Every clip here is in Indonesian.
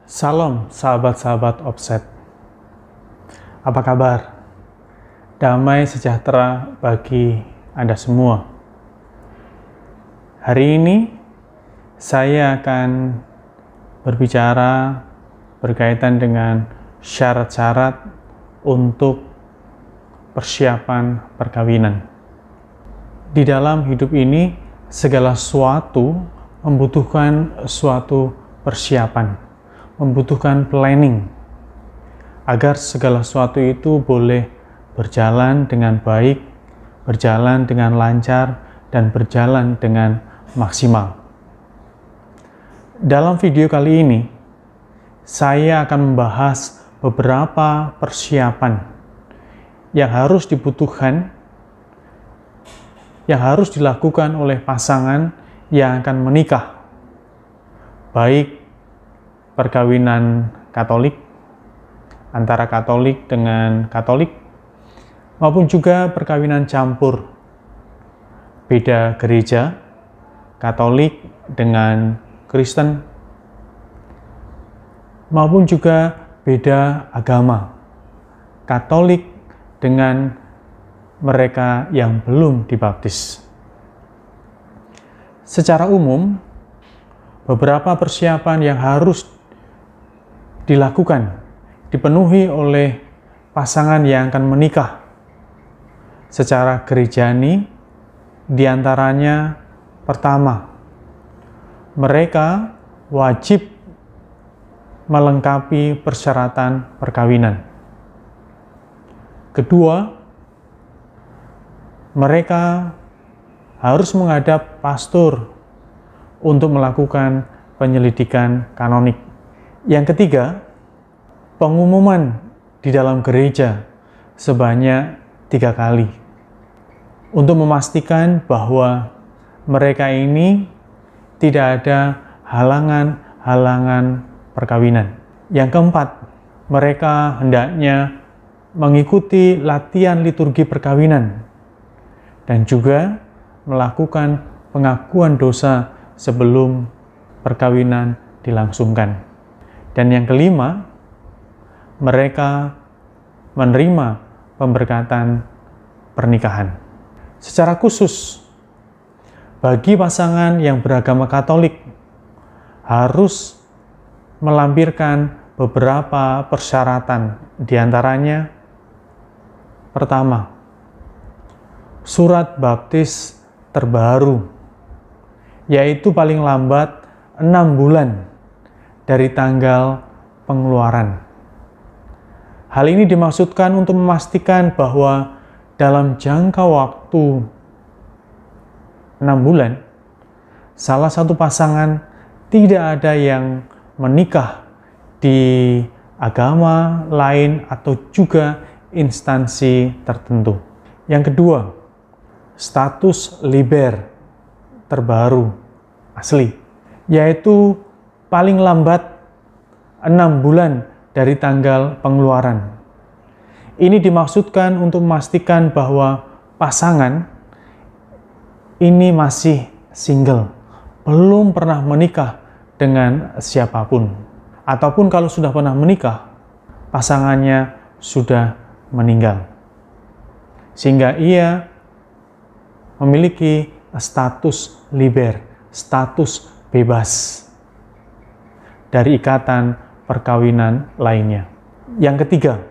Salam sahabat-sahabat Offset. Apa kabar? Damai sejahtera bagi Anda semua. Hari ini saya akan berbicara berkaitan dengan syarat-syarat untuk persiapan perkawinan. Di dalam hidup ini, segala sesuatu membutuhkan suatu persiapan, membutuhkan planning, agar segala sesuatu itu boleh berjalan dengan baik, berjalan dengan lancar, dan berjalan dengan maksimal. Dalam video kali ini, saya akan membahas beberapa persiapan yang harus dibutuhkan, yang harus dilakukan oleh pasangan yang akan menikah, baik perkawinan Katolik, antara Katolik dengan Katolik, maupun juga perkawinan campur, beda gereja, Katolik dengan Kristen, maupun juga beda agama, Katolik dengan mereka yang belum dibaptis. Secara umum, beberapa persiapan yang harus dilakukan, dipenuhi oleh pasangan yang akan menikah secara gerejani, diantaranya pertama, mereka wajib melengkapi persyaratan perkawinan. Kedua, mereka harus menghadap pastor untuk melakukan penyelidikan kanonik. Yang ketiga, pengumuman di dalam gereja sebanyak 3 kali untuk memastikan bahwa mereka ini tidak ada halangan-halangan perkawinan. Yang keempat, mereka hendaknya mengikuti latihan liturgi perkawinan dan juga melakukan pengakuan dosa sebelum perkawinan dilangsungkan. Dan yang kelima, mereka menerima pemberkatan pernikahan. Secara khusus, bagi pasangan yang beragama Katolik harus melampirkan beberapa persyaratan, diantaranya pertama, surat baptis terbaru, yaitu paling lambat 6 bulan dari tanggal pengeluaran. Hal ini dimaksudkan untuk memastikan bahwa dalam jangka waktu 6 bulan, salah satu pasangan tidak ada yang menikah di agama lain atau juga instansi tertentu. Yang kedua, status liber terbaru asli, yaitu paling lambat 6 bulan dari tanggal pengeluaran. Ini dimaksudkan untuk memastikan bahwa pasangan ini masih single, belum pernah menikah dengan siapapun, ataupun kalau sudah pernah menikah, pasangannya sudah meninggal, sehingga ia memiliki status liber, status bebas dari ikatan perkawinan lainnya. Yang ketiga,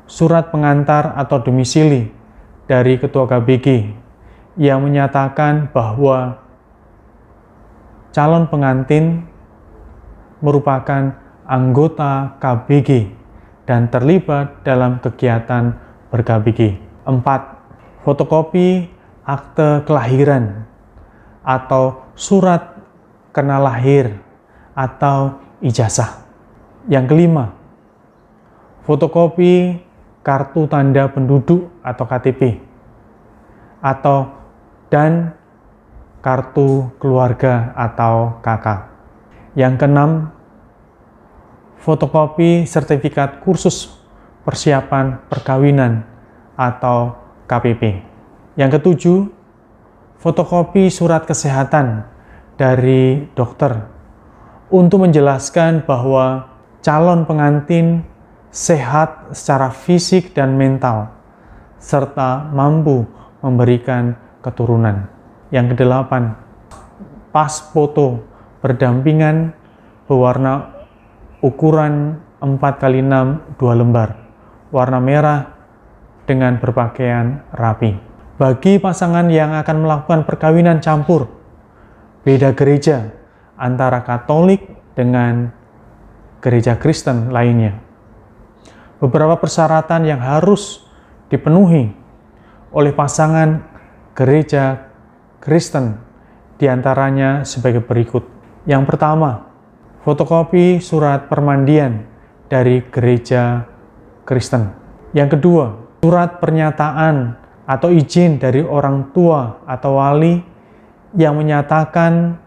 surat pengantar atau domisili dari Ketua KBG yang menyatakan bahwa calon pengantin merupakan anggota KBG dan terlibat dalam kegiatan ber-KBG. 4. Fotokopi akte kelahiran atau surat kenal lahir atau ijazah. Yang kelima, fotokopi kartu tanda penduduk atau KTP dan kartu keluarga atau KK. Yang keenam, fotokopi sertifikat kursus persiapan perkawinan atau KPP. Yang ketujuh, fotokopi surat kesehatan dari dokter untuk menjelaskan bahwa calon pengantin sehat secara fisik dan mental, serta mampu memberikan keturunan. Yang kedelapan, pas foto berdampingan berwarna ukuran 4x6 2 lembar, warna merah dengan berpakaian rapi. Bagi pasangan yang akan melakukan perkawinan campur, beda gereja antara Katolik dengan gereja Kristen lainnya. Beberapa persyaratan yang harus dipenuhi oleh pasangan gereja Kristen diantaranya sebagai berikut. Yang pertama, fotokopi surat permandian dari gereja Kristen. Yang kedua, surat pernyataan atau izin dari orang tua atau wali yang menyatakan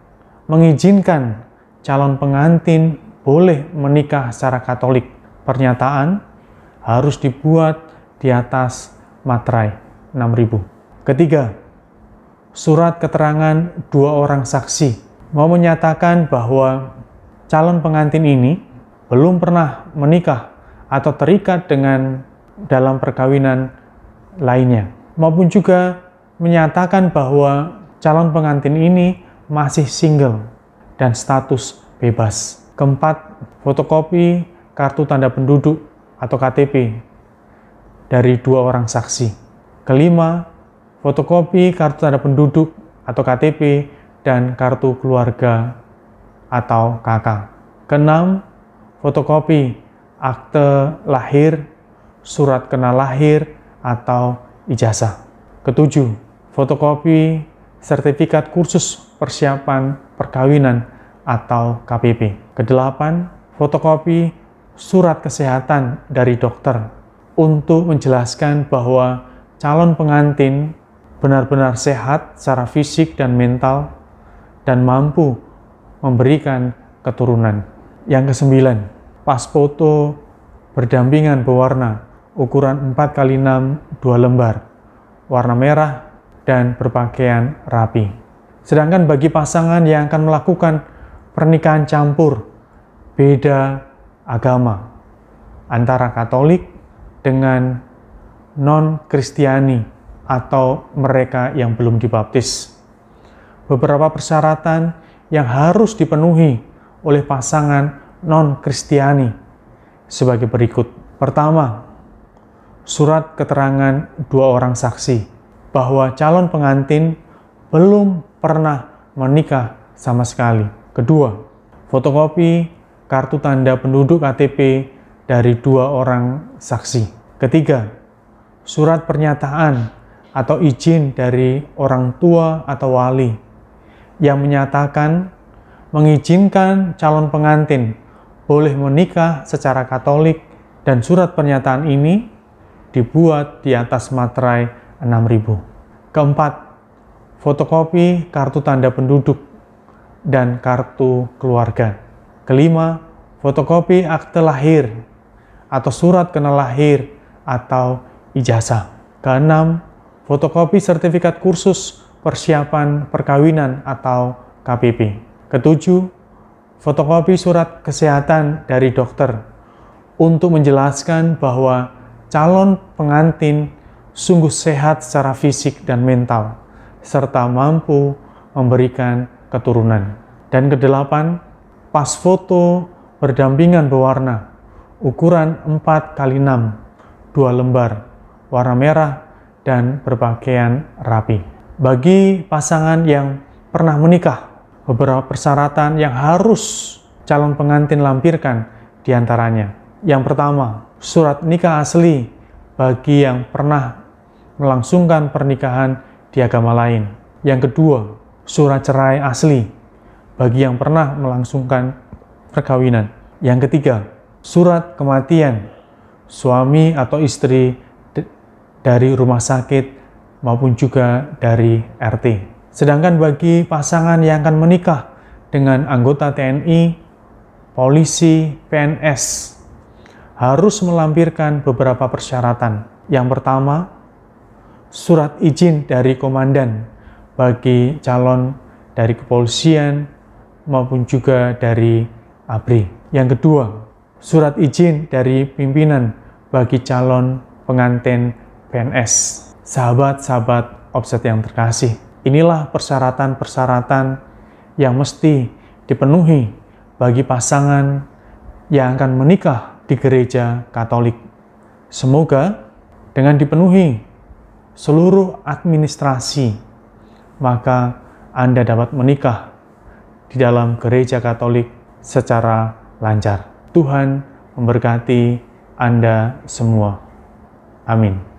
mengizinkan calon pengantin boleh menikah secara Katolik. Pernyataan harus dibuat di atas materai 6.000. Ketiga, surat keterangan 2 orang saksi mau menyatakan bahwa calon pengantin ini belum pernah menikah atau terikat dengan dalam perkawinan lainnya, maupun juga menyatakan bahwa calon pengantin ini masih single dan status bebas. Keempat, fotokopi kartu tanda penduduk atau KTP dari 2 orang saksi. Kelima, fotokopi kartu tanda penduduk atau KTP dan kartu keluarga atau KK. Keenam, fotokopi akte lahir, surat kenal lahir atau ijazah. Ketujuh, fotokopi sertifikat kursus persiapan perkawinan atau KPP. Kedelapan, fotokopi surat kesehatan dari dokter untuk menjelaskan bahwa calon pengantin benar-benar sehat secara fisik dan mental dan mampu memberikan keturunan. Yang kesembilan, pas foto berdampingan berwarna ukuran 4x6 2 lembar, warna merah dan berpakaian rapi. Sedangkan bagi pasangan yang akan melakukan pernikahan campur beda agama antara Katolik dengan non-Kristiani atau mereka yang belum dibaptis, beberapa persyaratan yang harus dipenuhi oleh pasangan non-Kristiani sebagai berikut. Pertama, surat keterangan 2 orang saksi bahwa calon pengantin belum pernah menikah sama sekali. Kedua, fotokopi kartu tanda penduduk KTP dari 2 orang saksi. Ketiga, surat pernyataan atau izin dari orang tua atau wali yang menyatakan mengizinkan calon pengantin boleh menikah secara Katolik, dan surat pernyataan ini dibuat di atas materai 6.000. Keempat, fotokopi kartu tanda penduduk dan kartu keluarga. Kelima, fotokopi akte lahir atau surat kenal lahir atau ijazah. Keenam, fotokopi sertifikat kursus persiapan perkawinan atau KPP. Ketujuh, fotokopi surat kesehatan dari dokter untuk menjelaskan bahwa calon pengantin sungguh sehat secara fisik dan mental, serta mampu memberikan keturunan. Dan kedelapan, pas foto berdampingan berwarna ukuran 4x6 2 lembar, warna merah dan berpakaian rapi. Bagi pasangan yang pernah menikah, beberapa persyaratan yang harus calon pengantin lampirkan diantaranya. Yang pertama, surat nikah asli bagi yang pernah melangsungkan pernikahan di agama lain. Yang kedua, surat cerai asli bagi yang pernah melangsungkan perkawinan. Yang ketiga, surat kematian suami atau istri dari rumah sakit maupun juga dari RT. Sedangkan bagi pasangan yang akan menikah dengan anggota TNI, polisi, PNS, harus melampirkan beberapa persyaratan. Yang pertama, surat izin dari komandan bagi calon dari kepolisian maupun juga dari ABRI. Yang kedua, surat izin dari pimpinan bagi calon pengantin PNS. Sahabat-sahabat Offset yang terkasih, inilah persyaratan-persyaratan yang mesti dipenuhi bagi pasangan yang akan menikah di gereja Katolik. Semoga dengan dipenuhi seluruh administrasi, maka Anda dapat menikah di dalam gereja Katolik secara lancar. Tuhan memberkati Anda semua. Amin.